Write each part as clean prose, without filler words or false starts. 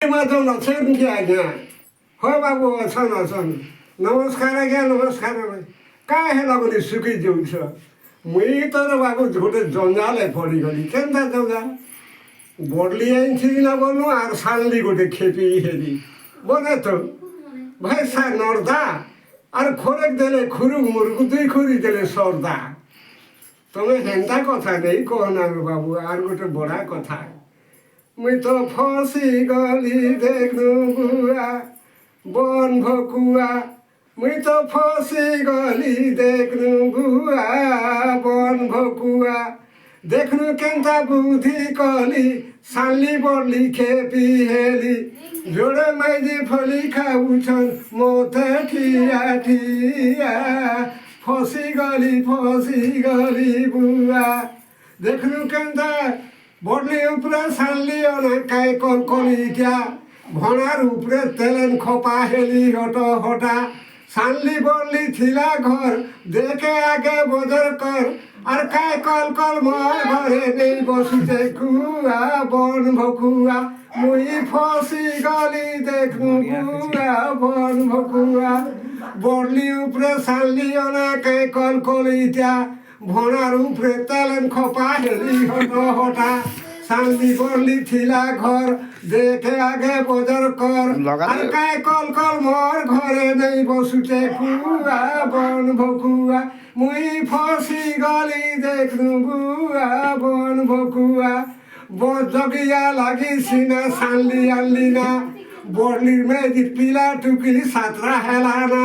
माधव अछन् कि आज्ञा हो बाबू अछन् अछन् नमस्कार आज्ञा नमस्कार का हेला बोली सुखी जाउँछ मुई तर बाबू झुटे जंजाले पडिगली केन्ता जंजा बदली आइछि ना बोल्नु आर सानली गोटे खेपी हेरी बोले तो भाई सा नर्दा আর খোরেক দেলে খুরুক মুরুক দুই খুরি দেলে সর্দা তুমি হেন্তা কথা নেই কহনা বাবু আর গোটে বড়া কথা মুই তো ফসি গলি দেখনু বুয়া বন ভকুয়া মুই তো ফসি গলি দেখনু বুয়া বন ভকুয়া দেখনু কেনতা বুদ্ধি কলি সানলি বড়লি খেপি হেলি জোড়ে মাইজি ফলি খাউছন মোতে ঠিয়া ঠিয়া ফসি গলি বুয়া দেখনু কেনতা বড়লি উপরে সানলি অনেকাই কলকলিটা ভনার উপরে তেলেন খোপা হেলি হটা সানলি বড়লি থিলা ঘর দেখে আগে বদর কর আর কায় কল মর ঘরে নেই বসিতে কুয়া বন ভকুয়া মুই ফসি গলি দেখনু কুয়া বন ভকুয়া বড়লি উপরে সানলি অনেকে কলকলিটা ভনার উপরে তেলেন খোপা হেলি হটা সানলি বড়লি থিলা ঘর দেখে আগে বদর কর আর কায় কল মর ঘরে নেই বসুতে কুয়া বন ভকুয়া মুই ফসি গলি দেখনু বুয়া বন ভকুয়া জগিয়া লাগিছি না সানলি আনলি না বড়লির মেজি পিলা টুকিলি সাতরা হেলা না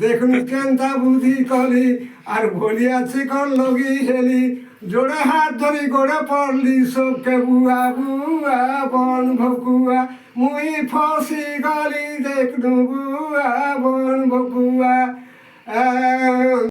দেখুন কেনতা বুদ্ধি কলি আর বলিয়াছি কন লগি হেলি জোড়ে হাত ধরি গোড়ে পড়লি সবকে বুয়া বুয়া বন ভকুয়া মুই ফসি গলি দেখনু বুয়া বন ভকুয়া